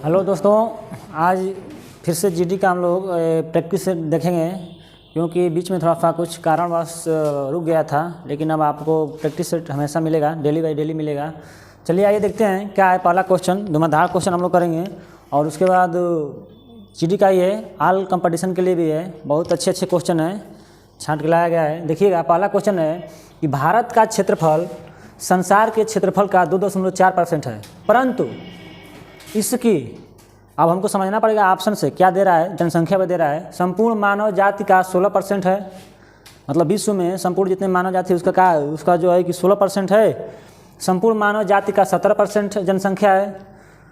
Hello दोस्तों, आज फिर से जीडी का हम लोग प्रैक्टिस से देखेंगे क्योंकि बीच में थोड़ा सा कुछ कारणवश रुक गया था, लेकिन अब आपको प्रैक्टिस सेट हमेशा मिलेगा, डेली बाई डेली मिलेगा। चलिए आइए देखते हैं क्या है। पहला क्वेश्चन धुआंधार क्वेश्चन हम लोग करेंगे और उसके बाद जीडी का ये ऑल कंपटीशन के लिए भी है, बहुत अच्छे अच्छे क्वेश्चन हैं, छांट के लाया गया है। देखिएगा, पहला क्वेश्चन है कि भारत का क्षेत्रफल संसार के क्षेत्रफल का 2.4% है, परंतु इसकी अब हमको समझना पड़ेगा ऑप्शन से क्या दे रहा है, जनसंख्या में दे रहा है। संपूर्ण मानव जाति का 16% है, मतलब विश्व में संपूर्ण जितने मानव जाति उसका जो है कि 16% है। संपूर्ण मानव जाति का 17% जनसंख्या है।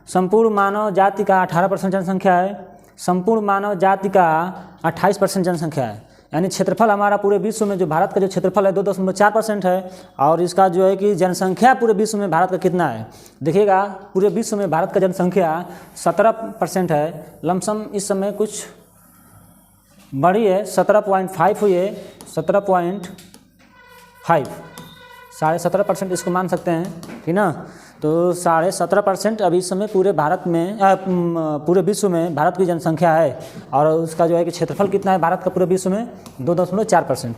संपूर्ण मानव जाति का 18% जनसंख्या है। संपूर्ण मानव जाति का 28% जनसंख्या है। यानी क्षेत्रफल हमारा पूरे विश्व में जो भारत का जो क्षेत्रफल है 2.4% है, और इसका जो है कि जनसंख्या पूरे विश्व में भारत का कितना है। देखिएगा, पूरे विश्व में भारत का जनसंख्या 17% है। लमसम इस समय कुछ बड़ी है, 17.5 हुई है, 17.5, 17.5% इसको मान सकते हैं, ठीक ना। तो 17.5% अभी इस समय पूरे भारत में पूरे विश्व में भारत की जनसंख्या है, और उसका जो है कि क्षेत्रफल कितना है भारत का पूरे विश्व में 2.4%।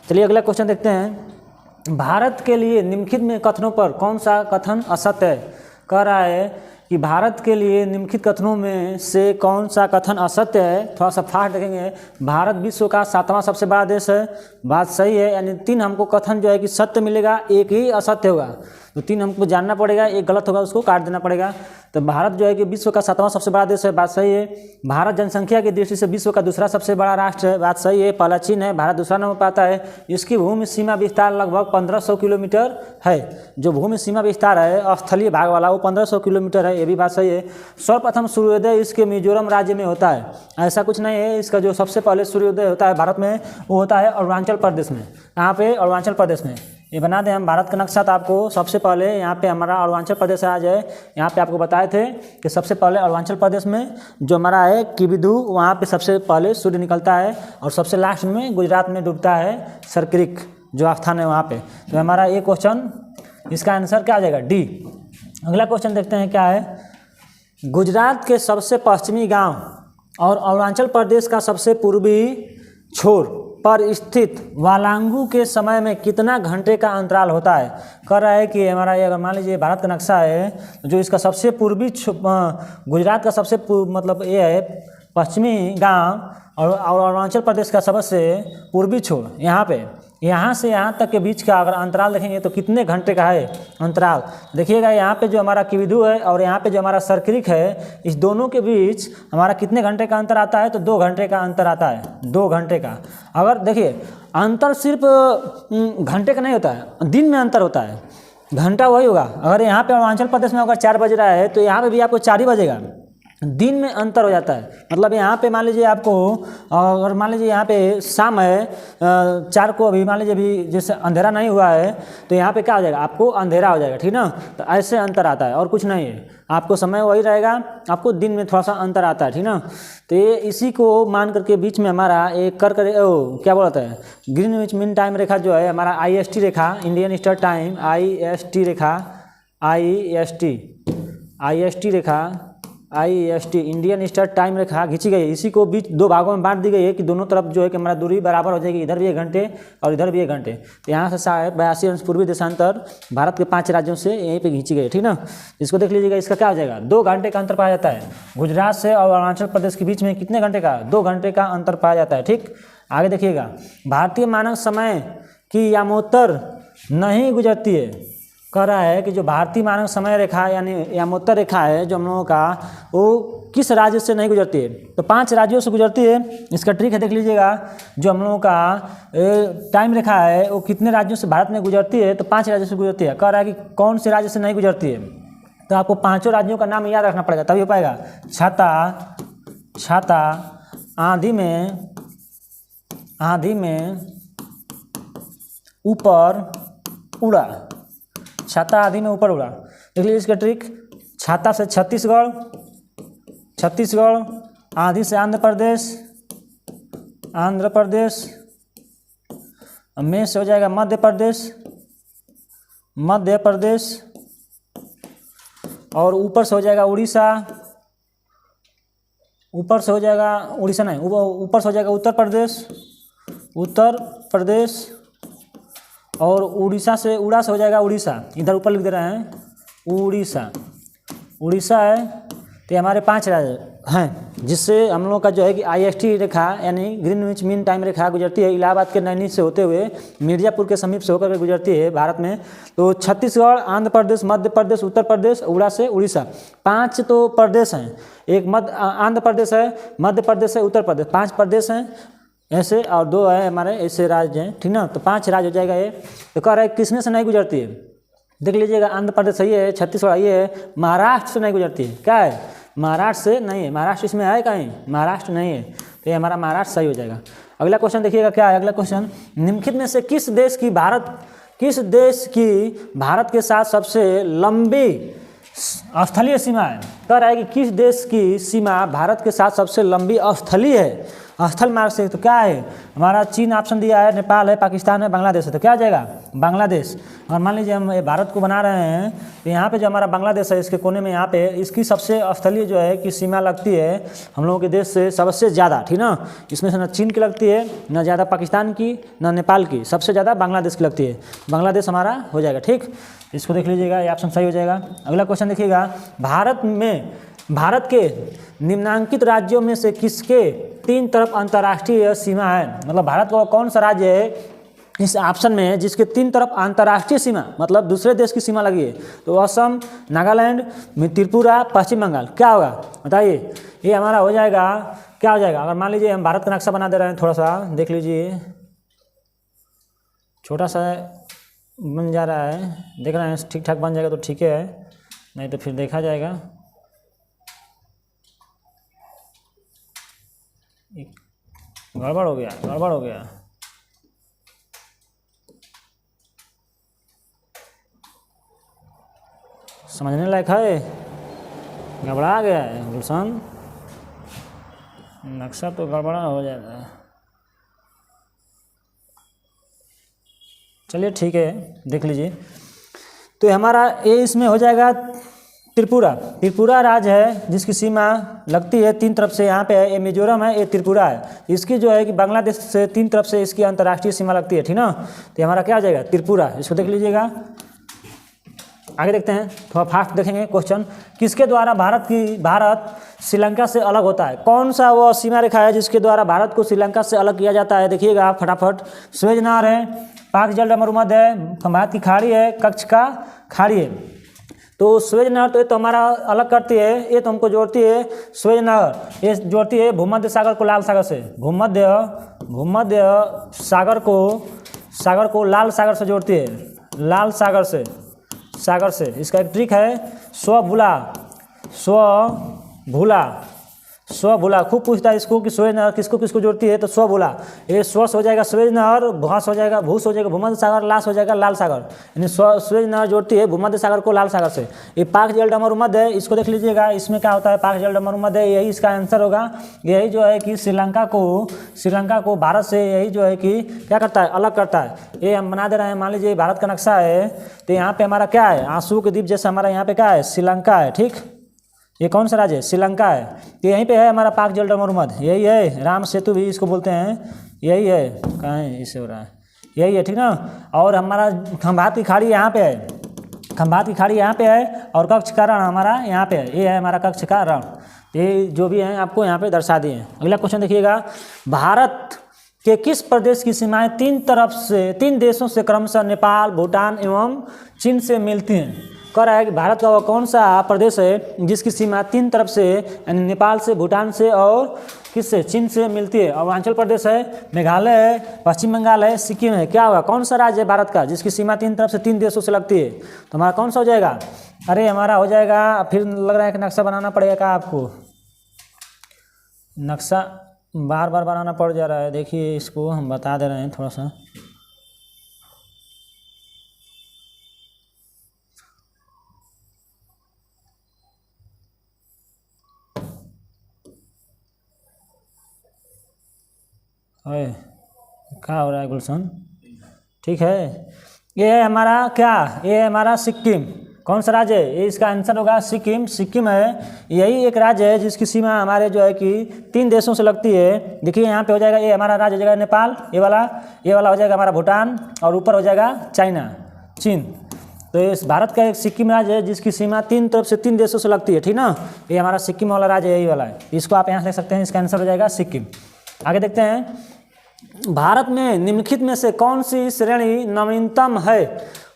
चलिए अगला क्वेश्चन देखते हैं। भारत के लिए निम्नलिखित में कथनों पर कौन सा कथन असत्य है। कह रहा है कि भारत के लिए निम्नलिखित कथनों में से कौन सा कथन असत्य है। थोड़ा सा फास्ट देखेंगे। भारत विश्व का 7वां सबसे बड़ा देश है, बात सही है। यानी 3 हमको कथन जो है कि सत्य मिलेगा, एक ही असत्य होगा। तो 3 हमको जानना पड़ेगा, एक गलत होगा उसको काट देना पड़ेगा। तो भारत जो है कि विश्व का 7वां सबसे बड़ा देश है, बात सही है। भारत जनसंख्या की दृष्टि से विश्व का दूसरा सबसे बड़ा राष्ट्र है, बात सही है। पहला चीन है, भारत दूसरा नंबर पर आता है। इसकी भूमि सीमा विस्तार लगभग 1500 किलोमीटर है। जो भूमि सीमा विस्तार है स्थलीय भाग वाला वो 1500 किलोमीटर है, ये भी बात सही है। सर्वप्रथम सूर्योदय इसके मिजोरम राज्य में होता है, ऐसा कुछ नहीं है। इसका जो सबसे पहले सूर्योदय होता है भारत में वो होता है अरुणाचल प्रदेश में। यहाँ पे अरुणाचल प्रदेश में, ये बना दें हम भारत का नक्शा, तो आपको सबसे पहले यहाँ पे हमारा अरुणाचल प्रदेश आ जाए। यहाँ पे आपको बताए थे कि सबसे पहले अरुणाचल प्रदेश में जो हमारा है किबिधु, वहाँ पे सबसे पहले सूर्य निकलता है, और सबसे लास्ट में गुजरात में डूबता है सरक्रिक जो स्थान है वहाँ पे। तो हमारा ये क्वेश्चन, इसका आंसर क्या आ जाएगा, डी। अगला क्वेश्चन देखते हैं क्या है। गुजरात के सबसे पश्चिमी गाँव और अरुणाचल प्रदेश का सबसे पूर्वी छोर पर स्थित वालांगू के समय में कितना घंटे का अंतराल होता है। कह रहा है कि हमारा ये अगर मान लीजिए भारत का नक्शा है, जो इसका सबसे पूर्वी गुजरात का सबसे मतलब ये है पश्चिमी गांव, और अरुणाचल प्रदेश का सबसे पूर्वी छोर, यहाँ से यहाँ तक के बीच का अगर अंतराल देखेंगे तो कितने घंटे का है अंतराल। देखिएगा, यहाँ पे जो हमारा किबिधु है और यहाँ पे जो हमारा सरक्रिक है, इस दोनों के बीच हमारा कितने घंटे का अंतर आता है, तो 2 घंटे का अंतर आता है, 2 घंटे का। अगर देखिए अंतर सिर्फ घंटे का नहीं होता है, दिन में अंतर होता है, घंटा वही होगा। अगर यहाँ पे अरुणाचल प्रदेश में अगर 4 बज रहा है तो यहाँ पे भी आपको 4 ही बजेगा, दिन में अंतर हो जाता है। मतलब यहाँ पे मान लीजिए आपको, अगर मान लीजिए यहाँ पे शाम है 4 को, अभी मान लीजिए अभी जैसे अंधेरा नहीं हुआ है तो यहाँ पे क्या हो जाएगा, आपको अंधेरा हो जाएगा, ठीक ना। तो ऐसे अंतर आता है और कुछ नहीं है, आपको समय वही रहेगा, आपको दिन में थोड़ा सा अंतर आता है, ठीक ना। तो ये इसी को मान करके बीच में हमारा एक क्या बोलता है, ग्रीनविच मीन टाइम रेखा जो है हमारा IST रेखा, इंडियन स्टैंडर्ड टाइम IST रेखा, IST रेखा, IST इंडियन स्टैंडर्ड टाइम रेखा खींची गई है। इसी को बीच 2 भागों में बांट दी गई है कि दोनों तरफ जो है कि हमारा दूरी बराबर हो जाएगी, इधर भी 1 घंटे और इधर भी 1 घंटे। तो यहाँ से 82 अंश पूर्वी देशांतर भारत के 5 राज्यों से यहीं पे खींची गई, ठीक ना। इसको देख लीजिएगा, इसका क्या हो जाएगा, 2 घंटे का अंतर पाया जाता है। गुजरात से और अरुणाचल प्रदेश के बीच में कितने घंटे का, 2 घंटे का अंतर पाया जाता है, ठीक। आगे देखिएगा, भारतीय मानक समय की यामोत्तर नहीं गुजरती है। कह रहा है कि जो भारतीय मानक समय रेखा यानी यामोत्तर रेखा है जो हम लोगों का, वो किस राज्य से नहीं गुजरती है, तो 5 राज्यों से गुजरती है। इसका ट्रिक है, देख लीजिएगा, जो हम लोगों का टाइम रेखा है वो कितने राज्यों से भारत में गुजरती है, तो 5 राज्यों से गुजरती है। कह रहा है कि कौन से राज्य से नहीं गुजरती है, तो आपको 5 राज्यों का नाम याद रखना पड़ेगा, तभी हो पाएगा। छाता आंधी में ऊपर उड़ा, छाता आंधी में ऊपर उड़ा। देख लीजिए इसका ट्रिक, छाता से छत्तीसगढ़, आंधी से आंध्र प्रदेश, में से हो जाएगा मध्य प्रदेश, और ऊपर से हो जाएगा उड़ीसा, ऊपर से हो जाएगा उड़ीसा, नहीं ऊपर से हो जाएगा उत्तर प्रदेश, उत्तर प्रदेश, और उड़ीसा से उड़ा से हो जाएगा उड़ीसा, इधर ऊपर लिख दे रहे हैं उड़ीसा, उड़ीसा है। तो हमारे 5 राज्य हैं जिससे हम लोगों का जो है कि IST रेखा यानी ग्रीनविच मीन टाइम रेखा गुजरती है इलाहाबाद के नैनी से होते हुए मिर्जापुर के समीप से होकर के गुजरती है भारत में। तो छत्तीसगढ़, आंध्र प्रदेश, मध्य प्रदेश, उत्तर प्रदेश, उड़ा से उड़ीसा, 5 तो प्रदेश हैं। एक आंध्र प्रदेश है, मध्य प्रदेश है, उत्तर प्रदेश, 5 प्रदेश हैं ऐसे, और 2 है हमारे ऐसे राज्य हैं, ठीक ना। तो 5 राज्य हो जाएगा ये। तो कह रहा है किसमें से नहीं गुजरती है, देख लीजिएगा आंध्र प्रदेश सही है, छत्तीसगढ़ ये है, महाराष्ट्र से नहीं गुजरती है। क्या है, महाराष्ट्र से नहीं है, महाराष्ट्र इसमें है कहीं, महाराष्ट्र नहीं है, तो ये हमारा महाराष्ट्र सही हो जाएगा। अगला क्वेश्चन देखिएगा क्या है, अगला क्वेश्चन, निम्नलिखित में से किस देश की भारत के साथ सबसे लंबी स्थलीय सीमा है। कह रहा है कि किस देश की सीमा भारत के साथ सबसे लंबी स्थलीय है, स्थल मार्ग से। तो क्या है हमारा, चीन ऑप्शन दिया है, नेपाल है, पाकिस्तान है, बांग्लादेश है। तो क्या आ जाएगा, बांग्लादेश। और मान लीजिए हम भारत को बना रहे हैं, तो यहाँ पे जो हमारा बांग्लादेश है इसके कोने में यहाँ पे इसकी सबसे स्थलीय जो है कि सीमा लगती है हम लोगों के देश से सबसे ज़्यादा, ठीक ना। इसमें से न चीन की लगती है, न ज़्यादा पाकिस्तान की, न नेपाल की, सबसे ज़्यादा बांग्लादेश की लगती है। बांग्लादेश हमारा हो जाएगा, ठीक। इसको देख लीजिएगा, ये ऑप्शन सही हो जाएगा। अगला क्वेश्चन देखिएगा, भारत के निम्नांकित राज्यों में से किसके 3 तरफ अंतर्राष्ट्रीय सीमा है। मतलब भारत का कौन सा राज्य है इस ऑप्शन में जिसके 3 तरफ अंतर्राष्ट्रीय सीमा, मतलब दूसरे देश की सीमा लगी है। तो असम, नागालैंड, त्रिपुरा, पश्चिम बंगाल। क्या होगा बताइए, ये हमारा हो जाएगा, क्या हो जाएगा। अगर मान लीजिए हम भारत का नक्शा बना दे रहे हैं, थोड़ा सा देख लीजिए, छोटा सा बन जा रहा है, देख रहे हैं, ठीक ठाक बन जाएगा तो ठीक है, नहीं तो फिर देखा जाएगा। गड़बड़ हो गया, गड़बड़ हो गया। समझने लायक है, गड़बड़ा गया है गुलशन, नक्शा तो गड़बड़ा हो जाएगा। चलिए ठीक है, देख लीजिए। तो हमारा ये इसमें हो जाएगा त्रिपुरा राज्य है जिसकी सीमा लगती है 3 तरफ से, यहाँ पे है, ये मिजोरम है, ये त्रिपुरा है। इसकी जो है कि बांग्लादेश से 3 तरफ से इसकी अंतर्राष्ट्रीय सीमा लगती है, ठीक ना। तो हमारा क्या हो जाएगा, त्रिपुरा। इसको देख लीजिएगा। आगे देखते हैं, थोड़ा फास्ट देखेंगे क्वेश्चन। किसके द्वारा भारत श्रीलंका से अलग होता है। कौन सा वो सीमा रेखा है जिसके द्वारा भारत को श्रीलंका से अलग किया जाता है, देखिएगा आप फटाफट। सुएज नहर है, पाक जल मरुमध्य है, खंभात की खाड़ी है, कच्छ का खाड़ी है। तो सुएज नहर तो ये तो हमारा अलग करती है, ये तो हमको जोड़ती है, सुएज नहर ये जोड़ती है भूमध्य सागर को लाल सागर से, भूमध्य सागर को लाल सागर से जोड़ती है, लाल सागर से। इसका एक ट्रिक है, स्वभूला। खूब पूछता है इसको कि सुएज नहर किसको किसको जोड़ती है, तो स्वभूला। ये स्वस्थ हो जाएगा सुएज नहर, भूस हो जाएगा भूमध्य सागर, लास हो जाएगा लाल सागर। यानी सुएज नहर जोड़ती है भूमध्य सागर को लाल सागर से। ये पाक जल मरुमध्य है, इसको देख लीजिएगा, इसमें क्या होता है, पाक जल मरुमध्य, यही इसका आंसर होगा। यही जो है कि श्रीलंका को भारत से यही जो है कि क्या करता है, अलग करता है। ये हम बना दे रहे हैं, मान लीजिए भारत का नक्शा है, तो यहाँ पे हमारा क्या है, आंसू के द्वीप जैसा हमारा यहाँ पे क्या है, श्रीलंका है, ठीक। ये कौन सा राज्य है, श्रीलंका है। तो यहीं पे है हमारा पाक जल मरुमध्य, यही है, राम सेतु भी इसको बोलते हैं, यही है, कहाँ है इससे हो रहा है, यही है, ठीक ना। और हमारा खंभात की खाड़ी यहाँ पे है, खंभात की खाड़ी यहाँ पे है, और कच्छ का रण हमारा यहाँ पे है, ये है हमारा कच्छ का रण। ये जो भी हैं आपको यहाँ पे दर्शा दिए हैं। अगला क्वेश्चन देखिएगा, भारत के किस प्रदेश की सीमाएं 3 देशों से क्रमशः नेपाल, भूटान एवं चीन से मिलती हैं। कह रहा है कि भारत का वो कौन सा प्रदेश है जिसकी सीमा 3 तरफ से, यानी नेपाल से, भूटान से और किससे, चीन से मिलती है। अरुणाचल प्रदेश है, मेघालय है, पश्चिम बंगाल है, सिक्किम है। क्या होगा, कौन सा राज्य है भारत का जिसकी सीमा 3 तरफ से 3 देशों से लगती है। तो हमारा कौन सा हो जाएगा, अरे हमारा हो जाएगा, फिर लग रहा है कि नक्शा बनाना पड़ेगा क्या आपको, नक्शा बार बार बनाना पड़ जा रहा है। देखिए इसको हम बता दे रहे हैं थोड़ा सा, क्या हो रहा है गुलशन, ठीक है। ये है हमारा क्या, ये है हमारा सिक्किम, कौन सा राज्य है? ये इसका आंसर होगा सिक्किम। सिक्किम है, यही एक राज्य है जिसकी सीमा हमारे जो है कि 3 देशों से लगती है। देखिए यहाँ पे हो जाएगा, ये हमारा राज्य हो जाएगा नेपाल, ये वाला हो जाएगा हमारा भूटान, और ऊपर हो जाएगा चाइना, चीन। तो इस भारत का एक सिक्किम राज्य है जिसकी सीमा 3 तरफ से 3 देशों से लगती है, ठीक ना। ये हमारा सिक्किम वाला राज्य यही वाला है, इसको आप यहाँ से देख सकते हैं, इसका आंसर हो जाएगा सिक्किम। आगे देखते हैं, भारत में निम्नलिखित में से कौन सी श्रेणी नवीनतम है?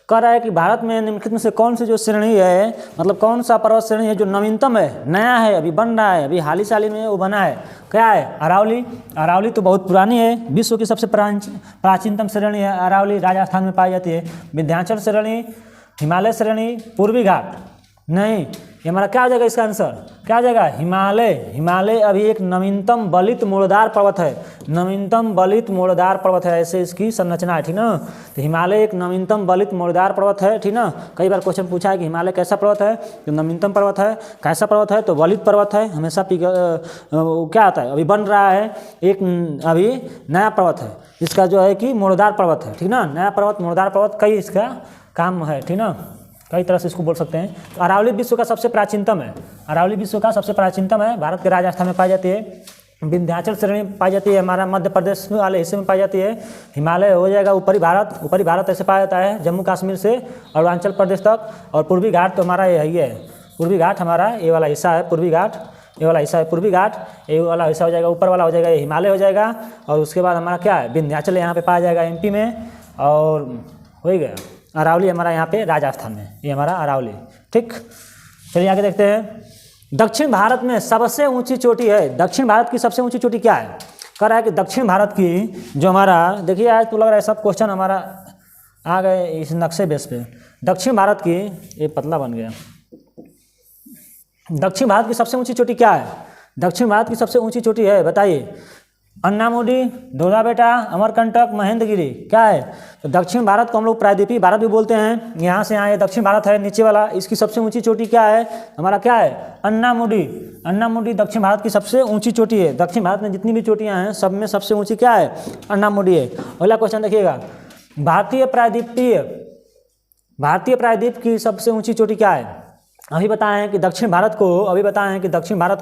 कह रहा है कि भारत में निम्नलिखित में से कौन सी जो श्रेणी है, मतलब कौन सा पर्वत श्रेणी है जो नवीनतम है, नया है, अभी बन रहा है, अभी हाल ही साल में वो बना है। क्या है? अरावली। अरावली तो बहुत पुरानी है, विश्व की सबसे प्राचीनतम श्रेणी है अरावली, राजस्थान में पाई जाती है। विंध्याचल श्रेणी, हिमालय श्रेणी, पूर्वी घाट, नहीं, ये हमारा क्या हो जाएगा इसका आंसर? क्या हो जाएगा? हिमालय। हिमालय अभी एक नवीनतम बलित मूलधार पर्वत है, नवीनतम बलित मूलधार पर्वत है, ऐसे इसकी संरचना है, ठीक ना। तो हिमालय एक नवीनतम बलित मूलधार पर्वत है, ठीक ना। कई बार क्वेश्चन पूछा है कि हिमालय कैसा पर्वत है, जो नवीनतम पर्वत है। कैसा पर्वत है? तो बलित पर्वत है, हमेशा क्या आता है, अभी बन रहा है, एक अभी नया पर्वत है जिसका जो है कि मूलधार पर्वत है, ठीक ना। नया पर्वत, मूलधार पर्वत, कई इसका काम है, ठीक ना, कई तरह से इसको बोल सकते हैं। तो अरावली विश्व का सबसे प्राचीनतम है, अरावली विश्व का सबसे प्राचीनतम है, भारत के राजस्थान में पाई जाती है। विंध्याचल श्रेणी पाई जाती है हमारा मध्य प्रदेश वाले हिस्से में पाई जाती है। हिमालय हो जाएगा ऊपरी भारत, ऊपरी भारत ऐसे पाया जाता है जम्मू कश्मीर से अरुणाचल प्रदेश तक। और पूर्वी घाट तो हमारा यही है, पूर्वी घाट हमारा ये वाला हिस्सा है, पूर्वी घाट ये वाला हिस्सा है पूर्वी घाट, ये वाला हिस्सा हो जाएगा, ऊपर वाला हो जाएगा ये हिमालय हो जाएगा। और उसके बाद हमारा क्या है? विंध्याचल यहाँ पे पाया जाएगा एमपी में, और हो ही गया। अरावली हमारा यहाँ पे राजस्थान में, ये हमारा अरावली, ठीक। चलिए आगे देखते हैं, दक्षिण भारत में सबसे ऊंची चोटी है, दक्षिण भारत की सबसे ऊंची चोटी क्या है? कह रहा है कि दक्षिण भारत की जो हमारा, देखिए आज तो लग रहा है सब क्वेश्चन हमारा आ गए इस नक्शे बेस पे। दक्षिण भारत की, ये पतला बन गया, दक्षिण भारत की सबसे ऊंची चोटी क्या है? दक्षिण भारत की सबसे ऊंची चोटी है, बताइए। अन्नामुडी, डोडाबेटा, अमरकंटक, महेंद्रगिरी, क्या है? तो दक्षिण भारत को हम लोग प्रायद्वीपीय भारत भी बोलते हैं। यहाँ से यहाँ ये दक्षिण भारत है नीचे वाला, इसकी सबसे ऊंची चोटी क्या है? हमारा क्या है? अन्नामुडी। अन्नामुडी दक्षिण भारत की सबसे ऊंची चोटी है। दक्षिण भारत में जितनी भी चोटियाँ हैं सब में सबसे ऊंची क्या है? अन्नामुडी है। अगला क्वेश्चन देखिएगा, भारतीय प्रायद्वीप की सबसे ऊंची चोटी क्या है? अभी बताएं कि दक्षिण भारत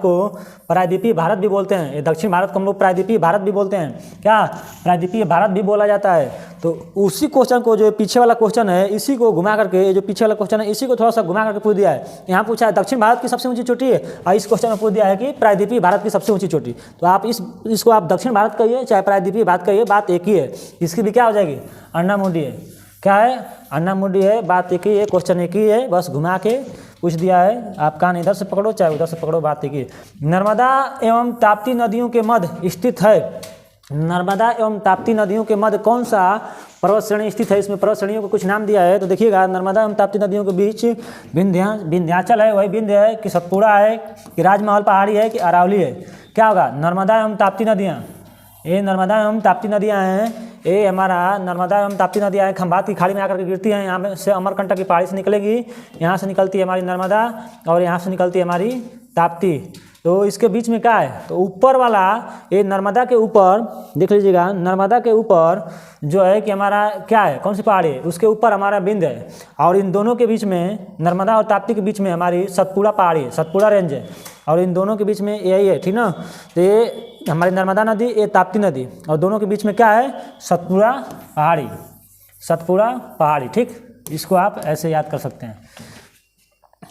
को प्रायद्वीपीय भारत भी बोलते हैं। ये दक्षिण भारत को हम लोग प्रायद्वीपीय भारत भी बोलते हैं, क्या? प्रायद्वीपीय भारत भी बोला जाता है। तो उसी क्वेश्चन को, जो पीछे वाला क्वेश्चन है, इसी को घुमा करके, जो पीछे वाला क्वेश्चन है इसी को थोड़ा सा घुमा करके पूछ दिया है। यहाँ पूछा है दक्षिण भारत की सबसे ऊंची चोटी है, और इस क्वेश्चन में पूछ दिया है कि प्रायद्वीपीय भारत की सबसे ऊंची चोटी। तो आप इसको आप दक्षिण भारत कहिए चाहे प्रायद्वीपीय भारत कहिए, बात एक ही है। इसकी भी क्या हो जाएगी? अन्नामुडी है। क्या है? अन्नामुडी है, बात एक ही है, क्वेश्चन एक ही है, बस घुमा के पूछ दिया है। आप कान इधर से पकड़ो चाहे उधर से पकड़ो, बात एक ही। नर्मदा एवं ताप्ती नदियों के मध्य स्थित है, नर्मदा एवं ताप्ती नदियों के मध्य कौन सा पर्वत श्रेणी स्थित है? इसमें पर्वत श्रेणियों को कुछ नाम दिया है, तो देखिएगा, नर्मदा एवं ताप्ती नदियों के बीच विंध्याचल है, वही विंध्य है कि सतपुड़ा है कि राजमहल पहाड़ी है कि अरावली है? क्या होगा? नर्मदा एवं ताप्ती नदियाँ, ये नर्मदा एवं ताप्ती नदियाँ हैं, ये हमारा नर्मदा एवं ताप्ती नदियाँ खंभात की खाड़ी में आकर के गिरती हैं। यहाँ से अमरकंटक की पहाड़ी से निकलेगी, यहाँ से निकलती है हमारी नर्मदा, और यहाँ से निकलती है हमारी ताप्ती। तो इसके बीच में क्या है? तो ऊपर वाला, ये नर्मदा के ऊपर देख लीजिएगा, नर्मदा के ऊपर जो है कि हमारा क्या है, कौन सी पहाड़ी है? उसके ऊपर हमारा विंध्य है, और इन दोनों के बीच में, नर्मदा और ताप्ती के बीच में हमारी सतपुड़ा पहाड़ी है, सतपुड़ा रेंज है, और इन दोनों के बीच में यही है, ठीक ना। तो ये हमारी नर्मदा नदी, ये ताप्ती नदी, और दोनों के बीच में क्या है? सतपुड़ा पहाड़ी, सतपुड़ा पहाड़ी, ठीक। इसको आप ऐसे याद कर सकते हैं।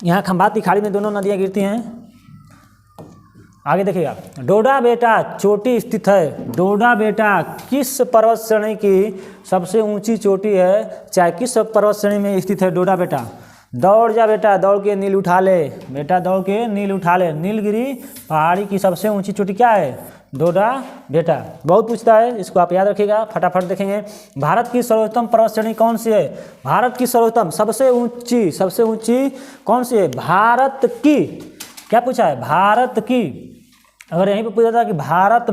यहाँ खंभात की खाड़ी में दोनों नदियाँ गिरती हैं। आगे देखिएगा, डोडाबेटा चोटी स्थित है, डोडाबेटा किस पर्वत श्रेणी की सबसे ऊंची चोटी है, चाहे किस पर्वत श्रेणी में स्थित है डोडाबेटा? दौड़ जा बेटा, दौड़ के नील उठा ले, बेटा दौड़ के नील उठा ले। नीलगिरी पहाड़ी की सबसे ऊंची चोटी क्या है? डोडाबेटा। बहुत पूछता है, इसको आप याद रखिएगा, फटाफट देखेंगे। भारत की सर्वोत्तम पर्वत श्रेणी कौन सी है? भारत की सर्वोत्तम सबसे ऊंची कौन सी है? भारत की, क्या पूछा है? भारत की। अगर यहीं पे पूछा था कि भारत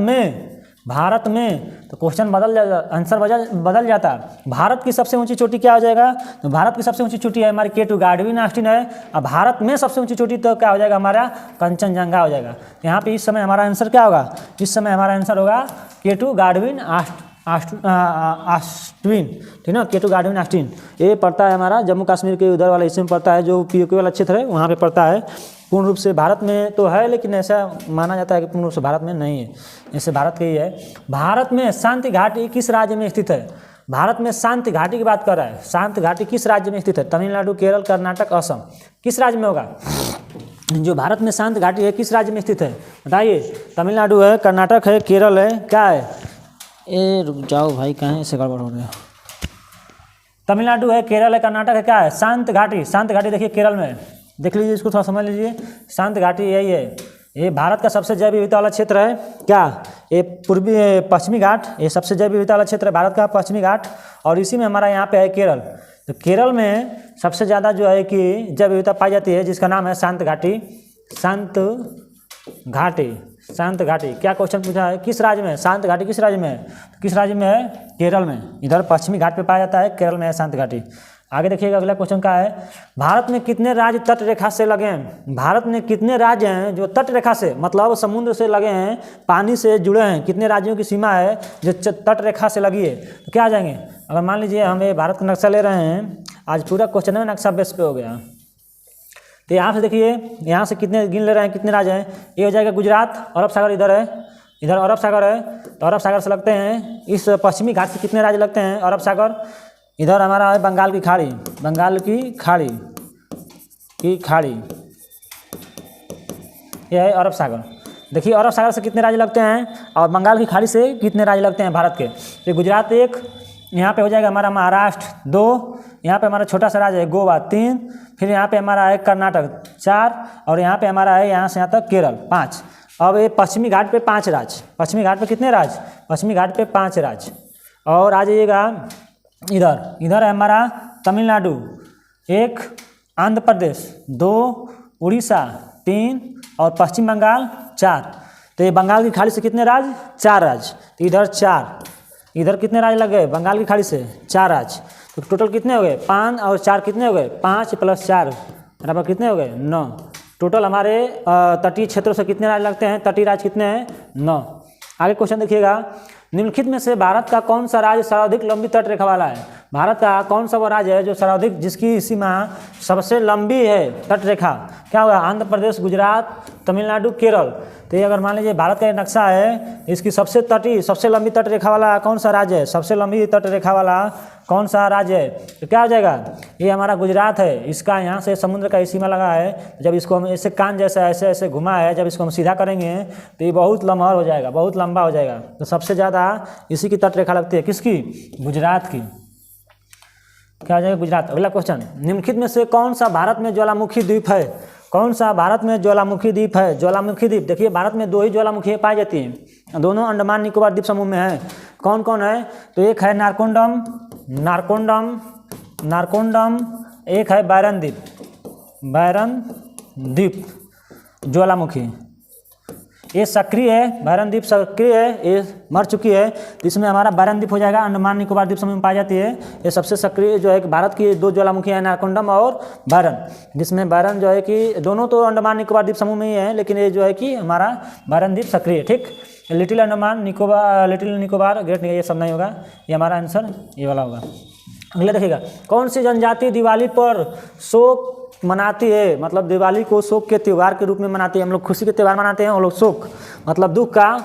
में तो क्वेश्चन बदल जाता, आंसर बदल जाता। भारत की सबसे ऊंची चोटी क्या हो जाएगा? तो भारत की सबसे ऊंची चोटी है हमारी K2 गार्डविन ऑस्टिन है। अब भारत में सबसे ऊंची चोटी तो क्या हो जाएगा? हमारा कंचनजंगा हो जाएगा। यहाँ पे इस समय हमारा आंसर क्या होगा? इस समय हमारा आंसर होगा K2 गार्डविन आस्ट्विन, ठीक ना, केटू गार्डन आस्टिन, ये पड़ता है हमारा जम्मू कश्मीर के उधर वाले हिस्से में पड़ता है, जो पीओके वाला क्षेत्र है वहाँ पे पड़ता है। पूर्ण रूप से भारत में तो है, लेकिन ऐसा माना जाता है कि पूर्ण रूप से भारत में नहीं है, ऐसे भारत के ही है। भारत में शांति घाटी किस राज्य में स्थित है? भारत में शांति घाटी की बात कर रहा है। शांति घाटी किस राज्य में स्थित है? तमिलनाडु, केरल, कर्नाटक, असम, किस राज्य में होगा? जो भारत में शांति घाटी है किस राज्य में स्थित है बताइए? तमिलनाडु है, कर्नाटक है, केरल है, क्या है? ए रुक जाओ भाई, कहाँ ऐसे गड़बड़ हो गया। तमिलनाडु है, केरल है, कर्नाटक है, क्या है? शांति घाटी। शांति घाटी देखिए केरल में, देख लीजिए, इसको थोड़ा समझ लीजिए। शांति घाटी यही है, ये भारत का सबसे जैव विविधता वाला क्षेत्र है। क्या? ये पूर्वी पश्चिमी घाट, ये सबसे जैव विविधता वाला क्षेत्र है भारत का, पश्चिमी घाट। और इसी में हमारा यहाँ पे है केरल। तो केरल में सबसे ज़्यादा जो है कि जैव विविधता पाई जाती है, जिसका नाम है शांति घाटी। शांत घाटी, शांत घाटी। क्या क्वेश्चन पूछा है? किस राज्य में शांत घाटी? किस राज्य में है? किस राज्य में है? केरल में। इधर पश्चिमी घाट पे पाया जाता है, केरल में है शांत घाटी। आगे देखिएगा, अगला क्वेश्चन क्या है? भारत में कितने राज्य तट रेखा से लगे हैं? भारत में कितने राज्य हैं जो तट रेखा से, मतलब समुद्र से लगे हैं, पानी से जुड़े हैं? कितने राज्यों की सीमा है जो तट रेखा से लगी है? तो क्या आ जाएंगे? अगर मान लीजिए हम ये भारत का नक्शा ले रहे हैं, आज पूरा क्वेश्चन है नक्शा बेस पे हो गया। तो यहाँ से देखिए, यहाँ से कितने गिन ले रहे हैं, कितने राज्य हैं? ये हो जाएगा गुजरात, अरब सागर इधर है, इधर अरब सागर है, तो अरब सागर से लगते हैं। इस पश्चिमी घाट से कितने राज्य लगते हैं? अरब सागर। इधर हमारा है बंगाल की खाड़ी, बंगाल की खाड़ी ये है अरब सागर। देखिए अरब सागर से कितने राज्य लगते हैं और बंगाल की खाड़ी से कितने राज्य लगते हैं भारत के? तो गुजरात 1, यहाँ पे हो जाएगा हमारा महाराष्ट्र 2, यहाँ पे हमारा छोटा सा राज्य है गोवा 3, फिर यहाँ पे हमारा है कर्नाटक 4, और यहाँ पे हमारा है यहाँ से यहाँ तक केरल 5। अब ये पश्चिमी घाट पे 5 राज्य। पश्चिमी घाट पे कितने राज्य? पश्चिमी घाट पे 5 राज्य। और आ जाइएगा इधर है हमारा तमिलनाडु 1, आंध्र प्रदेश 2, उड़ीसा 3 और पश्चिम बंगाल 4। तो ये बंगाल की खाड़ी से कितने राज्य? 4 राज्य। तो इधर 4, इधर कितने राज्य लग गए? बंगाल की खाड़ी से 4 राज्य। तो टोटल कितने हो गए? 5 और 4 कितने हो गए? 5 + 4 बराबर कितने हो गए? 9। टोटल हमारे तटीय क्षेत्रों से कितने राज्य लगते हैं? तटीय राज्य कितने हैं? 9। आगे क्वेश्चन देखिएगा, निम्नलिखित में से भारत का कौन सा राज्य सर्वाधिक लंबी तट रेखा वाला है? भारत का कौन सा वो राज्य है जो सर्वाधिक, जिसकी सीमा सबसे लंबी है तट रेखा? क्या होगा? आंध्र प्रदेश, गुजरात, तमिलनाडु, केरल। तो ये अगर मान लीजिए भारत का नक्शा है, इसकी सबसे लंबी तट रेखा वाला कौन सा राज्य है? सबसे लंबी तट रेखा वाला कौन सा राज्य है? तो क्या हो जाएगा? ये हमारा गुजरात है। इसका यहाँ से समुद्र का सीमा लगा है। जब इसको हम ऐसे कान जैसा ऐसे ऐसे घुमा है, जब इसको हम सीधा करेंगे तो ये बहुत लम्हा हो जाएगा, बहुत लंबा हो जाएगा। तो सबसे ज़्यादा इसी की तट रेखा लगती है, किसकी? गुजरात की। क्या हो जाएगा? गुजरात। अगला क्वेश्चन, निम्नलिखित में से कौन सा भारत में ज्वालामुखी द्वीप है? कौन सा भारत में ज्वालामुखी द्वीप है? ज्वालामुखी द्वीप, देखिए भारत में 2 ही ज्वालामुखी पाई जाती हैं, दोनों अंडमान निकोबार द्वीप समूह में है। कौन कौन है? तो एक है नारकोंडम, एक है बैरन द्वीप ज्वालामुखी। ये सक्रिय है, बैरन द्वीप सक्रिय है, ये मर चुकी है। तो इसमें हमारा बैरन द्वीप हो जाएगा, अंडमान निकोबार द्वीप समूह में पाई जाती है। ये सबसे सक्रिय जो है कि भारत की 2 ज्वालामुखी है, नारकोंडम और बैरन, जिसमें बैरन जो है कि दोनों तो अंडमान निकोबार द्वीप समूह में ही है, लेकिन ये जो है कि हमारा बैरन द्वीप सक्रिय है। ठीक, little Andaman Nicobar, little Nicobar, great, ये सब नहीं होगा, ये हमारा आंसर ये वाला होगा। अगला देखिएगा, कौन सी जनजाति दिवाली पर शोक मनाती है? मतलब दिवाली को शोक के त्यौहार के रूप में मनाती है। हम लोग खुशी के त्यौहार मनाते हैं, हम लोग शोक मतलब दुख का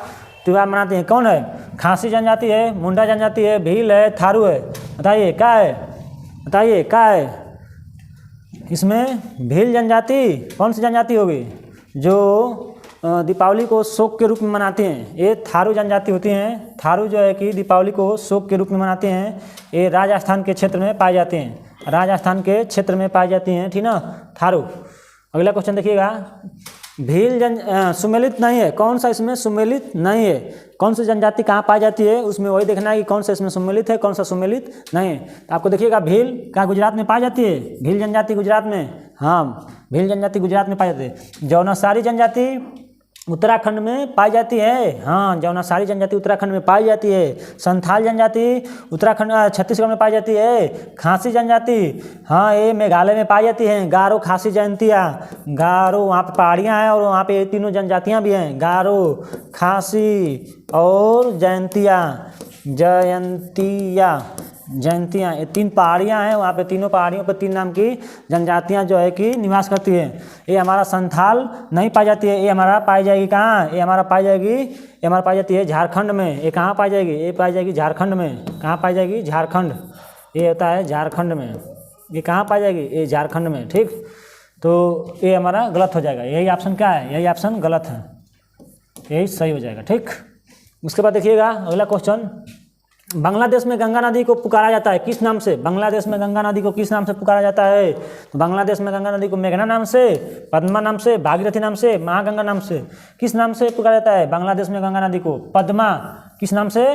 त्यौहार मनाते हैं। कौन है? खासी जनजाति है, मुंडा जनजाति है, भील है, थारू है। बताइए क्या है? बताइए क्या है? इसमें भील जनजाति कौन सी जनजाति होगी जो दीपावली को शोक के रूप में मनाते हैं? ये थारू जनजाति होती हैं। थारू जो है कि दीपावली को शोक के रूप में मनाते हैं। ये राजस्थान के क्षेत्र में पाए जाते हैं, राजस्थान के क्षेत्र में पाई जाती हैं, ठीक ना, थारू। अगला क्वेश्चन देखिएगा, भील सुमेलित नहीं है, कौन सा इसमें सुमेलित नहीं है? कौन सी जनजाति कहाँ पाई जाती है, उसमें वही देखना है कि कौन सा इसमें सुमेलित है, कौन सा सुमेलित नहीं है। तो आपको देखिएगा, भील कहाँ गुजरात में पाई जाती है? भील जनजाति गुजरात में, हाँ भील जनजाति गुजरात में पाई जाती है। जौनासारी जनजाति उत्तराखंड में पाई जाती है, हाँ जौनासारी जनजाति उत्तराखंड में पाई जाती है। संथाल जनजाति उत्तराखंड छत्तीसगढ़ में पाई जाती है। खासी जनजाति, हाँ ये मेघालय में पाई जाती है। गारो खासी जयंतिया, गारो वहाँ पे पहाड़ियाँ हैं और वहाँ पे तीनों जनजातियाँ भी हैं, गारो, खासी और जयंतिया। जयंतियाँ, ये 3 पहाड़ियाँ हैं, वहाँ पे तीनों पहाड़ियों पर 3 नाम की जनजातियाँ जो है कि निवास करती है। ये हमारा संथाल नहीं पाई जाती है, ये हमारा पाई जाएगी कहाँ, ये हमारा पाई जाती है झारखंड में। ये कहाँ पाई जाएगी, ये पाई जाएगी झारखंड में। कहाँ पाई जाएगी, झारखंड। ये होता है झारखंड में। ये कहाँ पाई जाएगी, ये झारखंड में। ठीक, तो ये हमारा गलत हो जाएगा। यही ऑप्शन क्या है, यही ऑप्शन गलत है, यही सही हो जाएगा। ठीक, उसके बाद देखिएगा अगला क्वेश्चन, बांग्लादेश में गंगा नदी को पुकारा जाता है किस नाम से? बांग्लादेश में गंगा नदी को किस नाम से पुकारा जाता है? तो बांग्लादेश में गंगा नदी को मेघना नाम से, पद्मा नाम से, भागीरथी नाम से, महागंगा नाम से, किस नाम से पुकारा जाता है बांग्लादेश में गंगा नदी को? पद्मा, किस नाम से?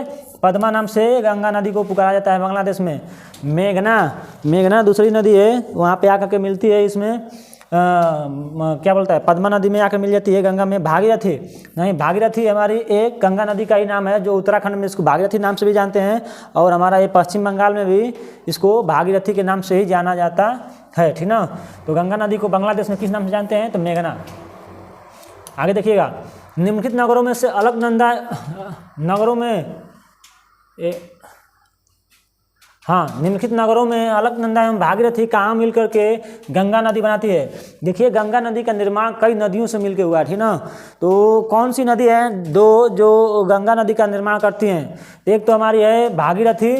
पद्मा नाम से गंगा नदी को पुकारा जाता है बांग्लादेश में। मेघना दूसरी नदी है, वहाँ पे आकर के मिलती है, इसमें क्या बोलता है, पद्मा नदी में आकर मिल जाती है। गंगा में भागीरथी नहीं, भागीरथी हमारी एक गंगा नदी का ही नाम है, जो उत्तराखंड में इसको भागीरथी नाम से भी जानते हैं, और हमारा ये पश्चिम बंगाल में भी इसको भागीरथी के नाम से ही जाना जाता है। ठीक ना, तो गंगा नदी को बांग्लादेश में किस नाम से जानते हैं? तो मेघना। आगे देखिएगा, निम्नलिखित नगरों में से अलकनंदा नगरों में निम्नलिखित नगरों में अलकनंदा एवं भागीरथी कहाँ मिलकर के गंगा नदी बनाती है? देखिए, गंगा नदी का निर्माण कई नदियों से मिलकर हुआ है। ठीक ना, तो कौन सी नदी है दो जो गंगा नदी का निर्माण करती हैं? एक तो हमारी है भागीरथी,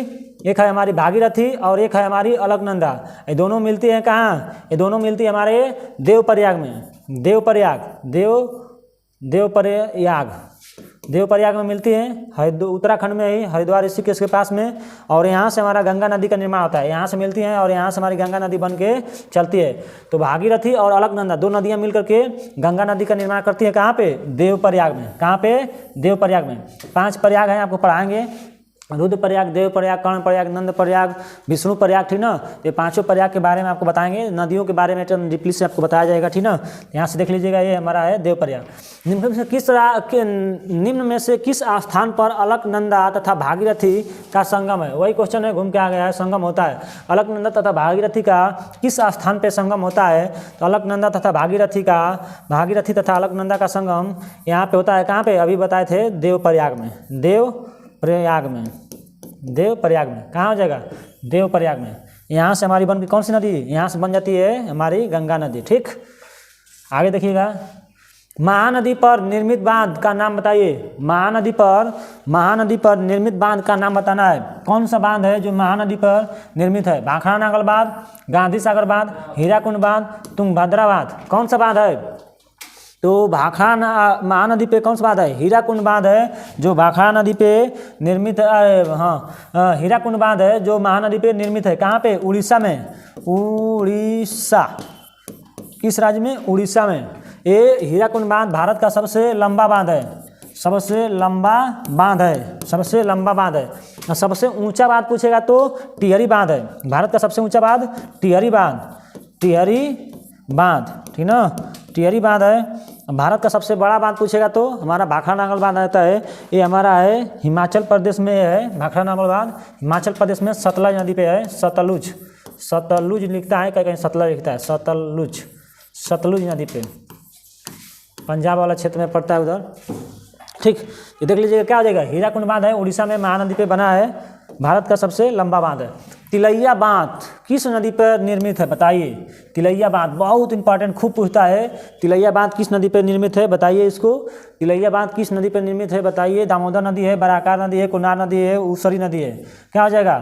एक है हमारी भागीरथी, और एक है हमारी अलकनंदा। ये दोनों मिलती हैं कहाँ? ये दोनों मिलती है हमारे देवप्रयाग में। देवप्रयाग में मिलती है, उत्तराखंड में ही, हरिद्वार ऋषिकेश के पास में। और यहाँ से हमारा गंगा नदी का निर्माण होता है, यहाँ से मिलती हैं और यहाँ से हमारी गंगा नदी बन के चलती है। तो भागीरथी और अलकनंदा 2 नदियाँ मिलकर के गंगा नदी का निर्माण करती है। कहाँ पे? देवप्रयाग में। कहाँ पे? देवप्रयाग में। 5 प्रयाग हैं, आपको पढ़ाएंगे, रुद्रप्रयाग, देवप्रयाग, कर्णप्रयाग, नंदप्रयाग, विष्णु प्रयाग। ठीक ना, ये 5 प्रयाग के बारे में आपको बताएंगे, नदियों के बारे में एकदम डीपली से आपको बताया जाएगा। ठीक ना, यहाँ से देख लीजिएगा, ये हमारा है देवप्रयाग। निम्न में से किस स्थान पर अलकनंदा तथा भागीरथी का संगम है? वही क्वेश्चन है, घूम के आ गया है, संगम होता है। अलकनंदा तथा भागीरथी का किस स्थान पर संगम होता है? तो अलकनंदा तथा भागीरथी तथा अलकनंदा का संगम यहाँ पे होता है। कहाँ पे? अभी बताए थे, देवप्रयाग में। देवप्रयाग में कहाँ हो जाएगा? देवप्रयाग में। यहाँ से हमारी बन की कौन सी नदी? यहाँ से बन जाती है हमारी गंगा नदी। ठीक, आगे देखिएगा, महानदी पर निर्मित बांध का नाम बताइए। महानदी पर निर्मित बांध का नाम बताना है। कौन सा बांध है जो महानदी पर निर्मित है? भाखड़ा नागल बांध, गांधी सागर बांध, हीराकुंड बांध, तुंगभद्रा बांध। कौन सा बांध है? तो भाखड़ा महानदी पे कौन सा बांध है? हीराकुंड बांध है, जो भाखड़ा नदी पे निर्मित है। हीराकुंड बांध है जो महानदी पे निर्मित है। कहाँ पे? उड़ीसा में। उड़ीसा, किस राज्य में? उड़ीसा में। ये हीराकुंड बांध भारत का सबसे लंबा बांध है, सबसे लंबा बांध है। सबसे ऊंचा बांध पूछेगा तो टिहरी बांध है। भारत का सबसे ऊंचा बांध टिहरी बांध। ठीक ना, टिहरी बांध है। भारत का सबसे बड़ा बांध पूछेगा तो हमारा भाखड़ा नागल बांध रहता है। ये हमारा है हिमाचल प्रदेश में है। भाखड़ा नागल बांध हिमाचल प्रदेश में सतलज नदी पे है। सतलुज लिखता है, कहीं सतलज लिखता है, सतलुज नदी पे, पंजाब वाला क्षेत्र में पड़ता है उधर। ठीक, ये देख लीजिएगा क्या हो जाएगा? हीराकुंड बांध है, उड़ीसा में महानदी पे बना है, भारत का सबसे लंबा बांध है। तिलैया बांध किस नदी पर निर्मित है? बताइए। तिलैया बांध बहुत इंपॉर्टेंट, खूब पूछता है। तिलैया बांध किस नदी पर निर्मित है? बताइए इसको। तिलैया बांध किस नदी पर निर्मित है? बताइए। दामोदर नदी है, बराकार नदी है, कोनार नदी है, उसरी नदी है। क्या हो जाएगा?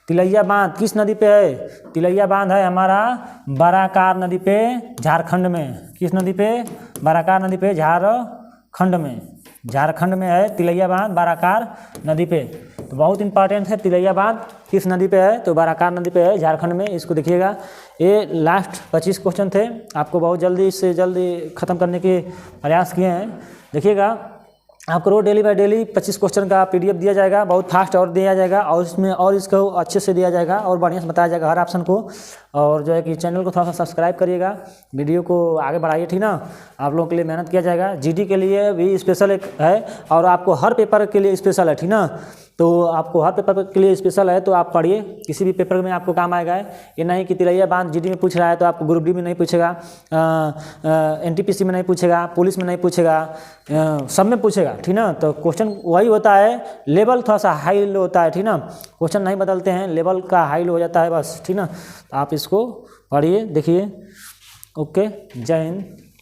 तिलैया बांध किस नदी पे है? तिलैया बांध है हमारा बराकार नदी पे, झारखंड में। किस नदी पे? बराकार नदी पे, झारखंड में है तिलैया बांध, बराकार नदी पे। तो बहुत इंपॉर्टेंट है, तिलैया बांध किस नदी पे है? तो बराकार नदी पे है, झारखंड में। इसको देखिएगा। ये लास्ट 25 क्वेश्चन थे, आपको बहुत जल्दी से जल्दी ख़त्म करने के प्रयास किए हैं। देखिएगा, आपको रोज डेली बाय डेली 25 क्वेश्चन का PDF दिया जाएगा, बहुत फास्ट और दिया जाएगा, और इसमें और इसको अच्छे से दिया जाएगा और बढ़िया से बताया जाएगा हर ऑप्शन को। और जो है कि चैनल को थोड़ा सा सब्सक्राइब करिएगा, वीडियो को आगे बढ़ाइए। ठीक ना, आप लोगों के लिए मेहनत किया जाएगा। GD के लिए भी स्पेशल एक है और आपको हर पेपर के लिए स्पेशल है। ठीक ना, तो आपको हर पेपर के लिए स्पेशल है, तो आप पढ़िए, किसी भी पेपर में आपको काम आएगा। ये नहीं कि तिलैया बांध जीडी में पूछ रहा है तो आपको ग्रुप डी में नहीं पूछेगा, एनटीपीसी में नहीं पूछेगा, पुलिस में नहीं पूछेगा, सब में पूछेगा, ठीक ना। तो क्वेश्चन वही होता है, लेवल थोड़ा सा हाई लो होता है, ठीक ना। क्वेश्चन नहीं बदलते हैं, लेवल का हाई लो हो जाता है बस, ठीक ना। तो आप इसको पढ़िए, देखिए। ओके, जय हिंद।